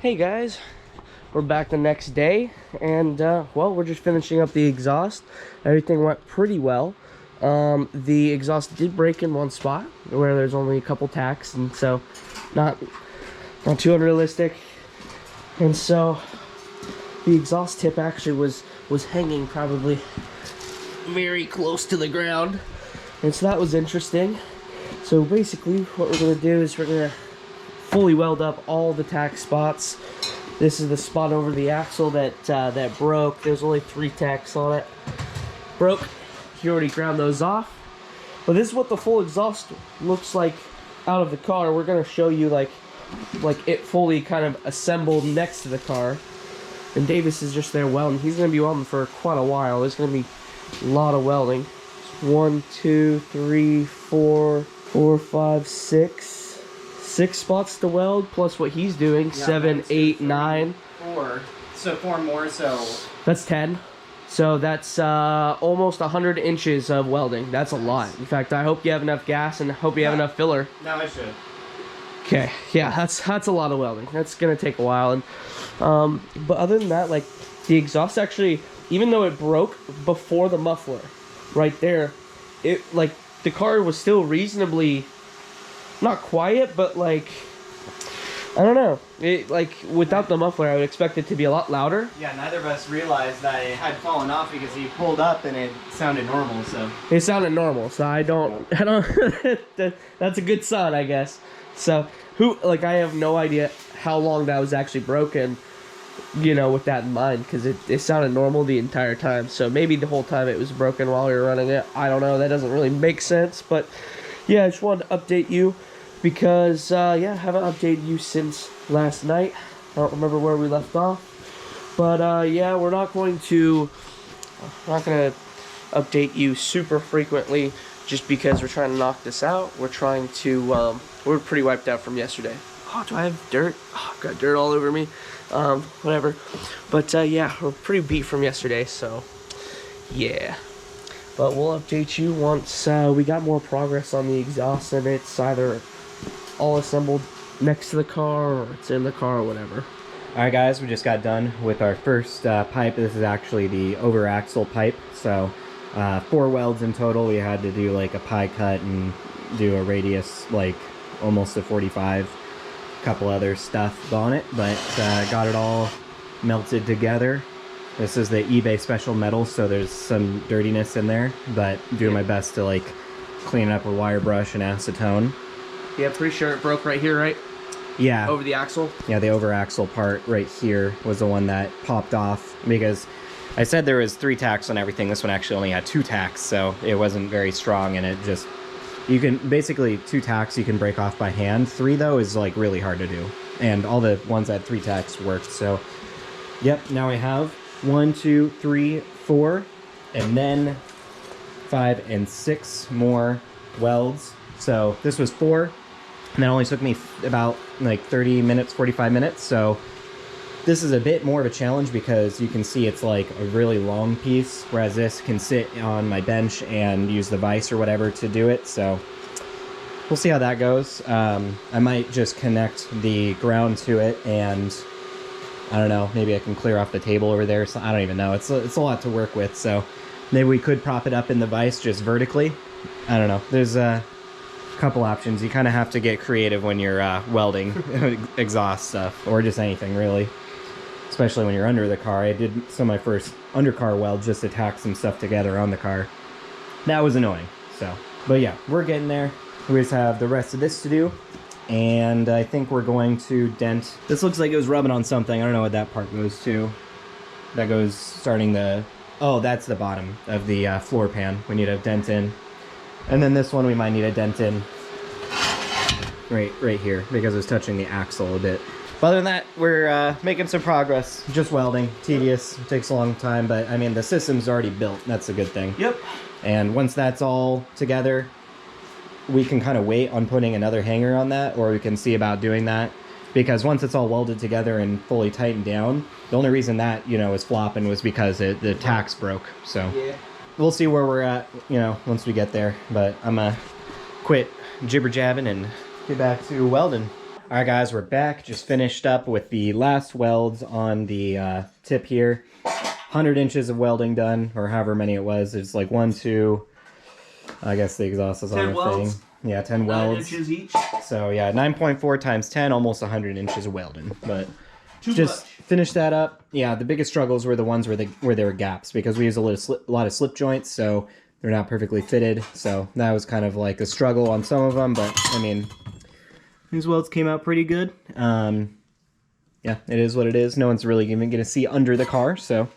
Hey guys, we're back the next day, and well, we're just finishing up the exhaust. Everything went pretty well. The exhaust did break in one spot where there's only a couple tacks, and so not too unrealistic. And so the exhaust tip actually was hanging probably very close to the ground, and so that was interesting. So basically what we're going to do is we're going to fully weld up all the tack spots. This is the spot over the axle that that broke. There's only 3 tacks on it. Broke. You already ground those off. But this is what the full exhaust looks like out of the car. We're gonna show you like it fully kind of assembled next to the car. And Davis is just there welding. He's gonna be welding for quite a while. There's gonna be a lot of welding. 1, 2, 3, 4, 5, 6 spots to weld, plus what he's doing. Yeah, 7, 1, 2, 8, 3, 9. 4. So 4 more, so... That's 10. So that's almost 100 inches of welding. That's a lot. In fact, I hope you have enough gas and hope you have enough filler. No, I should. Okay, yeah, that's a lot of welding. That's gonna take a while. And but other than that, like, the exhaust actually, even though it broke before the muffler, right there, it, like, the car was still reasonably... not quiet, but like, I don't know. It, like, without the muffler, I would expect it to be a lot louder. Yeah, neither of us realized that it had fallen off because he pulled up and it sounded normal, so. It sounded normal, so I don't, that's a good sign, I guess. So, I have no idea how long that was actually broken, you know, with that in mind, because it sounded normal the entire time. So maybe the whole time it was broken while we were running it. I don't know, that doesn't really make sense, but yeah, I just wanted to update you. Because, yeah, I haven't updated you since last night. I don't remember where we left off. But, yeah, we're not going to update you super frequently just because we're trying to knock this out. We're trying to, we're pretty wiped out from yesterday. Oh, do I have dirt? Oh, I've got dirt all over me. Whatever. But, yeah, we're pretty beat from yesterday, so, yeah. But we'll update you once we got more progress on the exhaust and it's either all assembled next to the car or it's in the car or whatever. Alright guys, we just got done with our first pipe. This is actually the over axle pipe. So 4 welds in total. We had to do like a pie cut and do a radius like almost a 45. A couple other stuff on it, but got it all melted together. This is the eBay special metal, so there's some dirtiness in there, but doing my best to like clean it up with wire brush and acetone. Yeah, pretty sure it broke right here, right? Yeah. Over the axle? Yeah, the over axle part right here was the one that popped off because I said there was 3 tacks on everything. This one actually only had 2 tacks, so it wasn't very strong, and it just, you can basically 2 tacks you can break off by hand. 3 though is like really hard to do, and all the ones that had 3 tacks worked. So yep, now we have 1, 2, 3, 4, and then 5 and 6 more welds. So this was 4, and that only took me about like 30 minutes, 45 minutes. So this is a bit more of a challenge because you can see it's like a really long piece, whereas this can sit on my bench and use the vise or whatever to do it. So we'll see how that goes. I might just connect the ground to it, and I don't know, maybe I can clear off the table over there. So I don't even know. It's a lot to work with. So maybe we could prop it up in the vise just vertically. I don't know. There's a couple options. You kind of have to get creative when you're welding exhaust stuff, or just anything really, especially when you're under the car. I did some of my first undercar weld just to tack some stuff together on the car. That was annoying. So, but yeah, we're getting there. We just have the rest of this to do, and I think we're going to dent. This looks like it was rubbing on something. I don't know what that part goes to. That goes starting the, oh, that's the bottom of the floor pan. We need a dent in. And then this one we might need a dent in right here because it's touching the axle a bit. But other than that, we're making some progress. Just welding, tedious, takes a long time, but I mean the system's already built. That's a good thing. Yep. And once that's all together, we can kind of wait on putting another hanger on that, or we can see about doing that, because once it's all welded together and fully tightened down, the only reason that, you know, is flopping was because the tacks broke. So yeah, we'll see where we're at, you know, once we get there. But I'm gonna quit jibber jabbing and get back to welding. All right, guys, we're back. Just finished up with the last welds on the tip here. 100 inches of welding done, or however many it was. It's like 1, 2, I guess the exhaust is on the welds. thing. Yeah, 10 welds. 9 inches each. So yeah, 9.4 times 10, almost 100 inches of welding. But Too just much. finished that up. Yeah, the biggest struggles were the ones where there were gaps, because we use a lot of slip joints, so they're not perfectly fitted. So that was kind of like a struggle on some of them, but I mean, these welds came out pretty good. Yeah, it is what it is. No one's really even gonna see under the car, so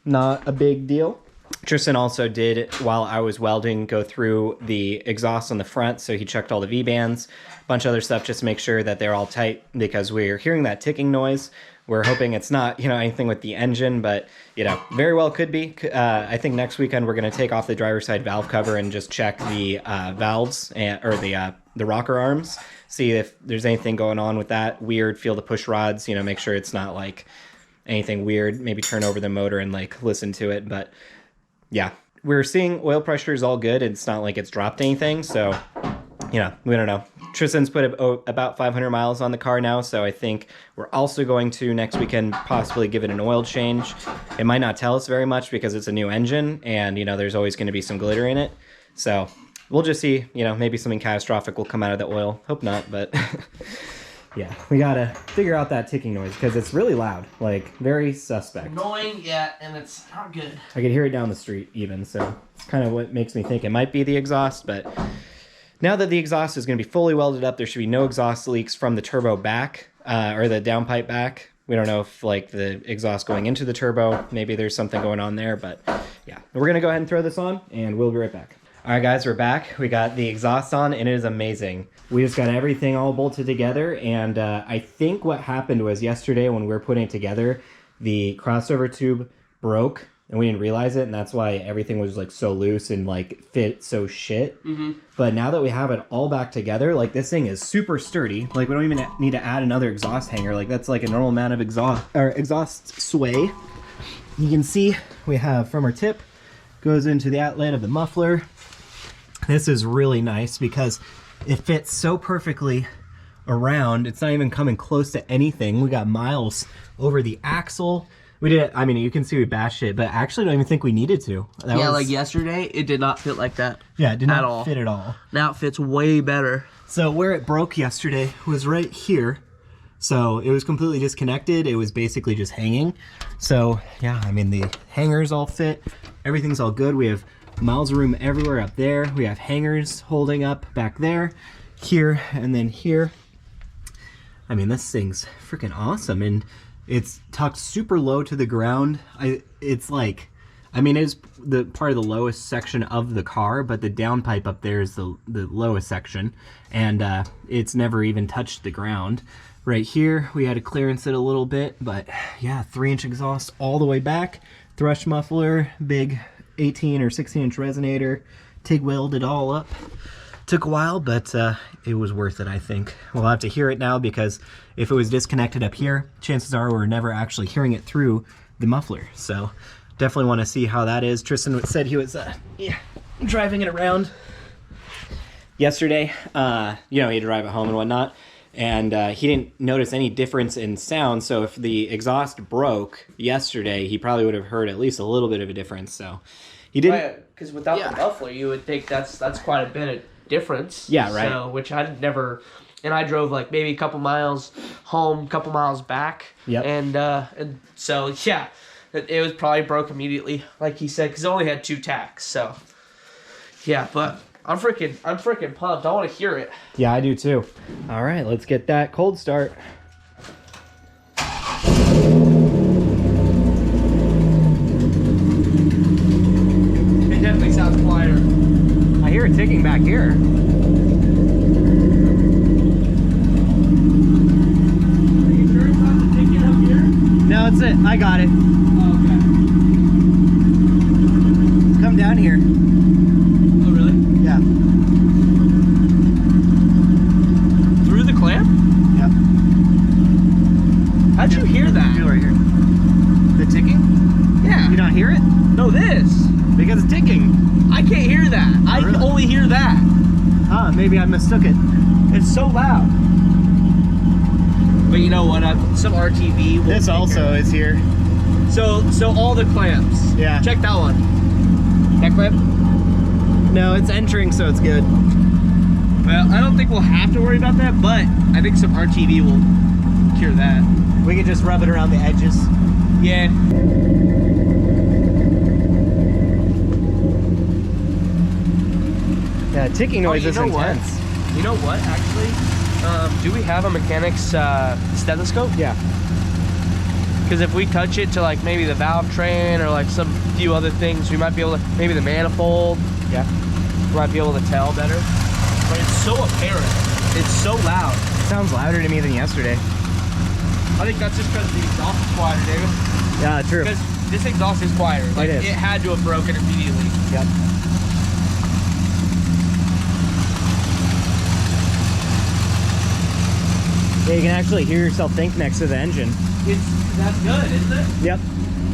not a big deal. Tristan also did, while I was welding, go through the exhaust on the front, so he checked all the V-bands, a bunch of other stuff just to make sure that they're all tight, because we're hearing that ticking noise. We're hoping it's not, you know, anything with the engine, but, you know, very well could be. I think next weekend we're going to take off the driver's side valve cover and just check the valves, or the rocker arms, see if there's anything going on with that weird, feel the push rods, you know, make sure it's not like anything weird, maybe turn over the motor and like listen to it. But yeah, we're seeing oil pressure is all good. It's not like it's dropped anything, so you know, we don't know. Tristan's put about 500 miles on the car now, so I think we're also going to next weekend possibly give it an oil change. It might not tell us very much because it's a new engine, and you know, there's always going to be some glitter in it, so we'll just see. You know, maybe something catastrophic will come out of the oil. Hope not, but yeah, we gotta figure out that ticking noise because it's really loud, like very suspect. Annoying, yeah, and it's not good. I could hear it down the street even, so it's kind of what makes me think it might be the exhaust. But now that the exhaust is going to be fully welded up, there should be no exhaust leaks from the turbo back, or the downpipe back. We don't know if like the exhaust going into the turbo, maybe there's something going on there, but yeah, we're gonna go ahead and throw this on and we'll be right back. All right, guys, we're back. We got the exhaust on and it is amazing. We just got everything all bolted together, and I think what happened was yesterday when we were putting it together, the crossover tube broke and we didn't realize it, and that's why everything was like so loose and like fit so shit. But now that we have it all back together, like this thing is super sturdy. Like we don't even need to add another exhaust hanger. Like that's like a normal amount of exhaust sway. You can see we have from our tip goes into the outlet of the muffler. This is really nice because it fits so perfectly around. It's not even coming close to anything. We got miles over the axle. We did, I mean, you can see we bashed it, but I actually don't even think we needed to. Yeah, like yesterday, it did not fit like that. Yeah, it did not fit at all. Now it fits way better. So where it broke yesterday was right here. So it was completely disconnected. It was basically just hanging. So yeah, I mean, the hangers all fit. Everything's all good. We have miles of room everywhere up there. We have hangers holding up back there, here, and then here. I mean, this thing's freaking awesome. And it's tucked super low to the ground. It's like, I mean, it's the part of the lowest section of the car, but the downpipe up there is the lowest section, and it's never even touched the ground. Right here, we had to clearance it a little bit, but yeah, 3-inch exhaust all the way back, thrush muffler, big 18 or 16-inch resonator, TIG welded all up. Took a while, but it was worth it, I think. We'll have to hear it now, because if it was disconnected up here, chances are we're never actually hearing it through the muffler. So definitely want to see how that is. Tristan said he was driving it around yesterday. You know, he had to drive it home and whatnot, and he didn't notice any difference in sound. So if the exhaust broke yesterday, he probably would have heard at least a little bit of a difference. So he didn't. Because without the muffler, you would think that's quite a bit of difference. Yeah, right. So, which I'd never, and I drove like maybe a couple miles home, couple miles back. Yep. And so yeah, it was probably broke immediately, like he said, because it only had 2 tacks. So yeah, but I'm freaking pumped. I want to hear it. Yeah, I do too. All right, let's get that cold start. It definitely sounds quieter. I hear it ticking back here. Are you sure it's not the ticking up here? No, it's it. I got it. Oh, okay. Come down here. Oh, really? Yeah. Through the clamp? Yep. How'd you hear that? Feel right here. The ticking? Yeah. You don't hear it? No, this. Because it's ticking. I can't hear that. I really? only hear that. Huh, maybe I mistook it. It's so loud. But you know what? Some RTV. Will This also is here. So all the clamps. Yeah. Check that one. That clamp. No, it's entering, so it's good. Well, I don't think we'll have to worry about that, but I think some RTV will cure that. We can just rub it around the edges. Yeah. Yeah, ticking noise is intense. You know what, actually? Do we have a mechanic's stethoscope? Yeah. Because if we touch it to like maybe the valve train or like some few other things, we might be able to, maybe the manifold. Yeah. We might be able to tell better. But it's so apparent. It's so loud. It sounds louder to me than yesterday. I think that's just because the exhaust is quieter, David. Yeah, true. Because this exhaust is quieter. Like, It is. it had to have broken immediately. Yep. Yeah, you can actually hear yourself think next to the engine. That's good, isn't it? Yep.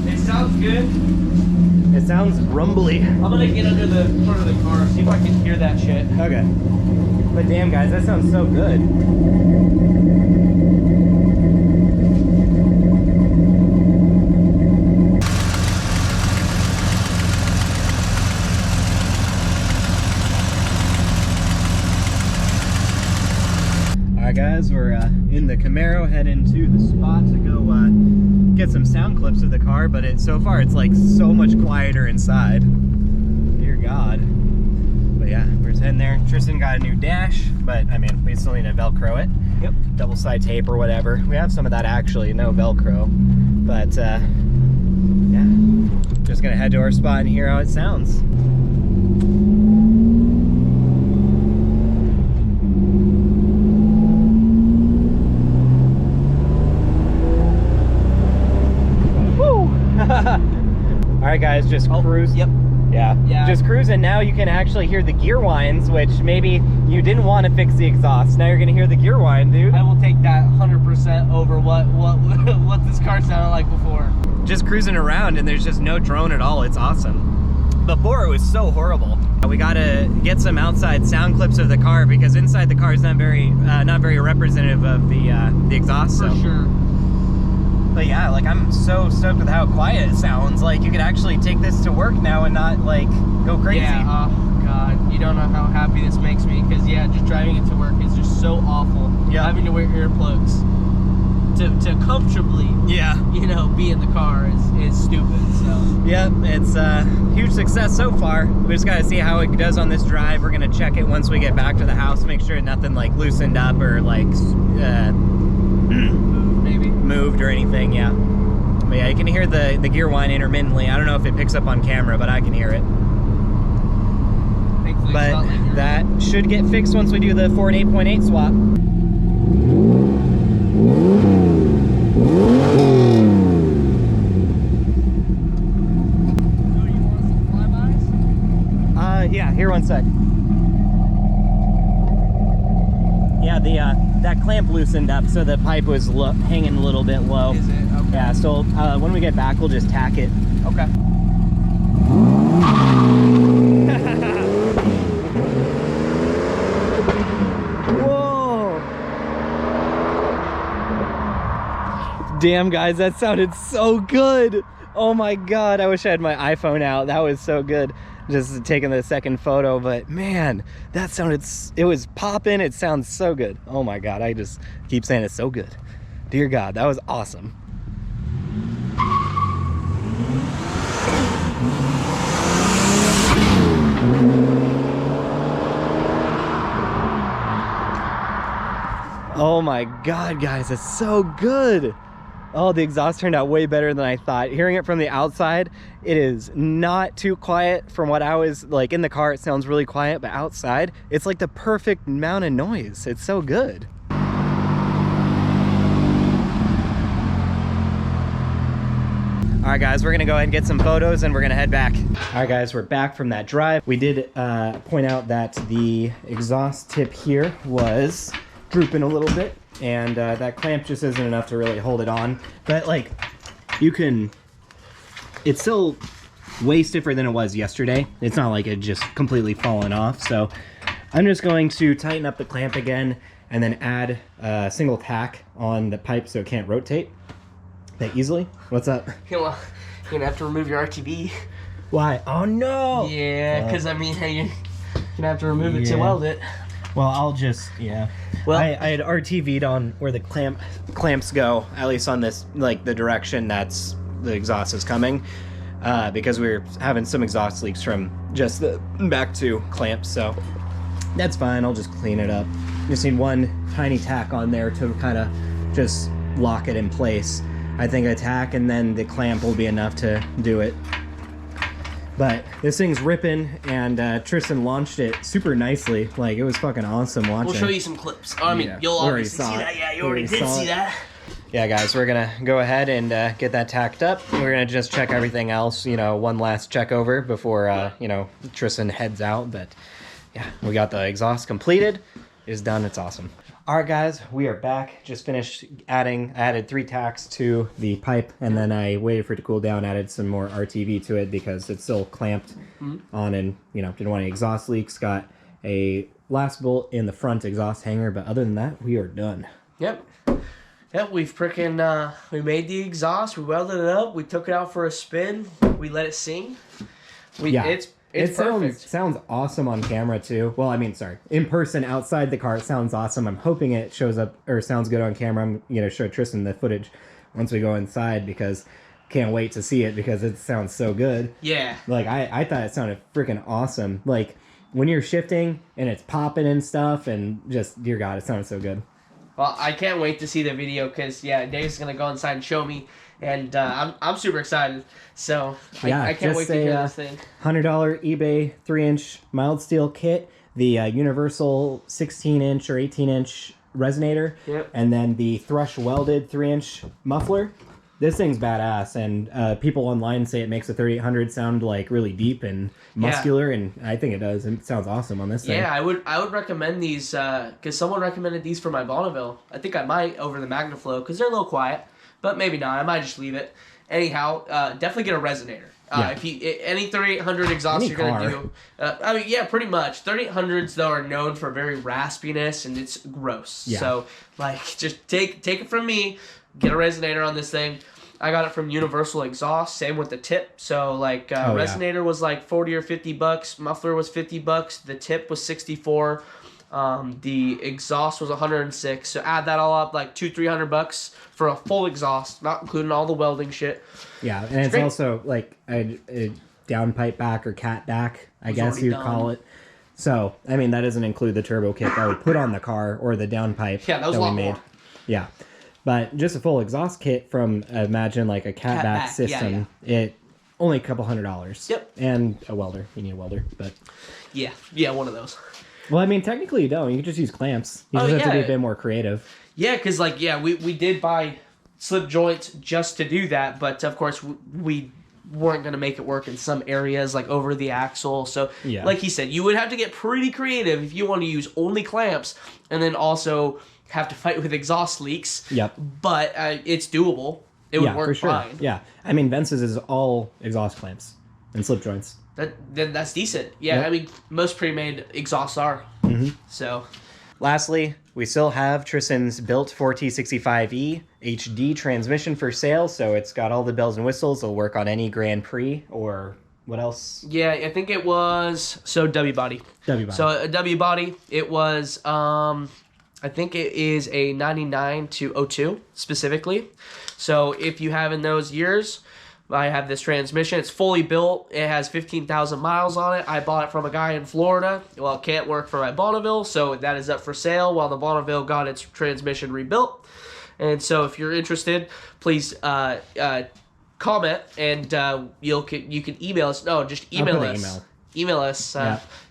It sounds good. It sounds rumbly. I'm gonna get under the front of the car, see if I can hear that shit. Okay. But damn, guys, that sounds so good. Alright guys, we're in the Camaro, heading to the spot to go get some sound clips of the car, but so far it's like so much quieter inside. Dear God. But yeah, we're just heading there. Tristan got a new dash, but I mean, we still need to Velcro it. Yep. Double side tape or whatever. We have some of that actually, no Velcro. But yeah, just gonna head to our spot and hear how it sounds. All right, guys, just cruise. Yep. Yeah, just cruising. Now you can actually hear the gear whines, which maybe you didn't want to fix the exhaust. Now you're gonna hear the gear whine, dude. I will take that 100% over what this car sounded like before. Just cruising around and there's just no drone at all. It's awesome. Before it was so horrible. We gotta get some outside sound clips of the car because inside the car is not very representative of the exhaust. For sure. But yeah, like I'm so stoked with how quiet it sounds. Like you could actually take this to work now and not like go crazy. Yeah, oh God, you don't know how happy this makes me because yeah, just driving it to work is just so awful. Yeah. Having to wear earplugs to comfortably, you know, be in the car is stupid. So yeah, it's a huge success so far. We just gotta see how it does on this drive. We're gonna check it once we get back to the house, make sure nothing like loosened up or like moved or anything. Yeah, but yeah, you can hear the gear whine intermittently. I don't know if it picks up on camera, but I can hear it. thankfully, But it's not linear. that should get fixed once we do the Ford 8.8 swap. Yeah, here, one sec. Yeah, that clamp loosened up, so the pipe was hanging a little bit low. Is it? Okay. Yeah, so when we get back, we'll just tack it. Okay. Whoa! Damn, guys, that sounded so good. Oh my God, I wish I had my iPhone out. That was so good. Just taking the second photo, but man, that sounded, it was popping. It sounds so good. Oh my God, I just keep saying it's so good. Dear God, that was awesome. Oh my God, guys, it's so good. Oh, the exhaust turned out way better than I thought. Hearing it from the outside, it is not too quiet. From what I was like in the car, it sounds really quiet, but outside, it's like the perfect amount of noise. It's so good. All right, guys, we're gonna go ahead and get some photos and we're gonna head back. All right, guys, we're back from that drive. We did point out that the exhaust tip here was drooping a little bit. And that clamp just isn't enough to really hold it on. But like, you can, it's still way stiffer than it was yesterday. It's not like it just completely fallen off. So I'm just going to tighten up the clamp again and then add a single tack on the pipe so it can't rotate that easily. What's up? You're gonna have to remove your RTV. Why? Oh no! Yeah, because I mean, hey, you're gonna have to remove it to weld it. Well, I'll just, yeah. Well, I had RTV'd on where the clamps go, at least on this, like the direction that's the exhaust is coming, because we were having some exhaust leaks from just the back two clamps, so that's fine. I'll just clean it up. Just need one tiny tack on there to kind of just lock it in place. I think a tack and then the clamp will be enough to do it. But this thing's ripping, and Tristan launched it super nicely. Like, it was fucking awesome watching. We'll show you some clips. I mean, you'll obviously see that. Yeah, you already did see that. Yeah, guys, we're gonna go ahead and get that tacked up. We're gonna just check everything else, you know, one last check over before, you know, Tristan heads out. But yeah, we got the exhaust completed. It's done. It's awesome. All right, guys, we are back. Just finished added 3 tacks to the pipe, and then I waited for it to cool down, added some more RTV to it because it's still clamped on, and, you know, didn't want any exhaust leaks. Got a last bolt in the front exhaust hanger, but other than that, we are done. Yep. Yep, we've freaking, we made the exhaust, we welded it up, we took it out for a spin, we let it sing. It's perfect. Sounds awesome on camera too. Well, I mean, sorry, in person outside the car, it sounds awesome. I'm hoping it shows up or sounds good on camera. I'm gonna show Tristan the footage once we go inside because can't wait to see it because it sounds so good. Yeah. Like I thought it sounded freaking awesome. Like when you're shifting and it's popping and stuff, and just dear God, it sounded so good. Well, I can't wait to see the video because yeah, Dave's gonna go inside and show me. And I'm super excited, so yeah, I can't wait to hear this thing. $100 eBay 3-inch mild steel kit, the universal 16-inch or 18-inch resonator, and then the thrush welded 3-inch muffler. This thing's badass, and people online say it makes the 3800 sound like really deep and muscular, and I think it does. It sounds awesome on this thing. Yeah, I would recommend these because someone recommended these for my Bonneville. I think I might over the MagnaFlow because they're a little quiet. But maybe not. I might just leave it. Anyhow, definitely get a resonator. If you any 3800 exhaust you're gonna do, I mean, yeah, pretty much. 3800s though are known for very raspiness and it's gross. Yeah. So like, just take it from me. Get a resonator on this thing. I got it from Universal Exhaust. Same with the tip. So like, resonator was like $40 or $50. Muffler was $50. The tip was $64. The exhaust was $106. So add that all up, like $200-$300 for a full exhaust, not including all the welding shit. Yeah, and it's also like a downpipe back or cat back, I guess you'd call it. So I mean, that doesn't include the turbo kit that we put on the car or the downpipe. Yeah, that was a lot more. Yeah, but just a full exhaust kit from imagine like a cat back system. Yeah. It only a couple $100. Yep. And a welder. You need a welder, but yeah, one of those. Well, I mean, technically you don't. You can just use clamps. You just have to be a bit more creative. Yeah, because, like, we did buy slip joints just to do that, but, of course, we weren't going to make it work in some areas, like over the axle. So, like he said, you would have to get pretty creative if you want to use only clamps and then also have to fight with exhaust leaks. Yep. But it's doable. It would work fine. Yeah. I mean, Vence's is all exhaust clamps and slip joints. That's decent. Yeah, I mean, most pre-made exhausts are. So, lastly, we still have Tristan's built 4T65E HD transmission for sale. So it's got all the bells and whistles. It'll work on any Grand Prix or what else? Yeah, I think it was W body. So a W body. It was I think it is a 99 to 02 specifically. So if you have in those years. I have this transmission. It's fully built. It has 15,000 miles on it. I bought it from a guy in Florida. Well, it can't work for my Bonneville, so that is up for sale while the Bonneville got its transmission rebuilt. And so if you're interested, please comment, and you can email us. No, just email us. Email us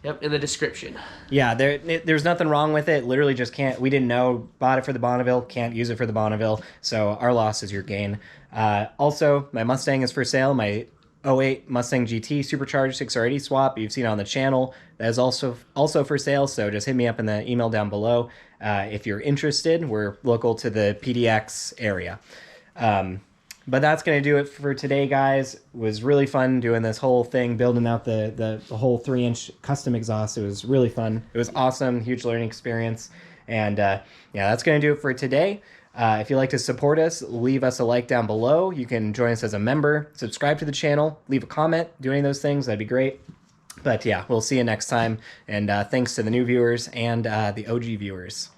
in the description. Yeah, there's nothing wrong with it. Literally just can't. We didn't know. Bought it for the Bonneville. Can't use it for the Bonneville. So our loss is your gain. Also, my Mustang is for sale. My 08 Mustang GT supercharged 6R80 swap. You've seen it on the channel. That is also for sale. So just hit me up in the email down below if you're interested. We're local to the PDX area. But that's going to do it for today, guys. It was really fun doing this whole thing, building out the whole 3-inch custom exhaust. It was really fun. It was awesome. Huge learning experience. And yeah, that's going to do it for today. If you'd like to support us, leave us a like down below. You can join us as a member, subscribe to the channel, leave a comment, do any of those things. That'd be great. But yeah, we'll see you next time. And thanks to the new viewers and the OG viewers.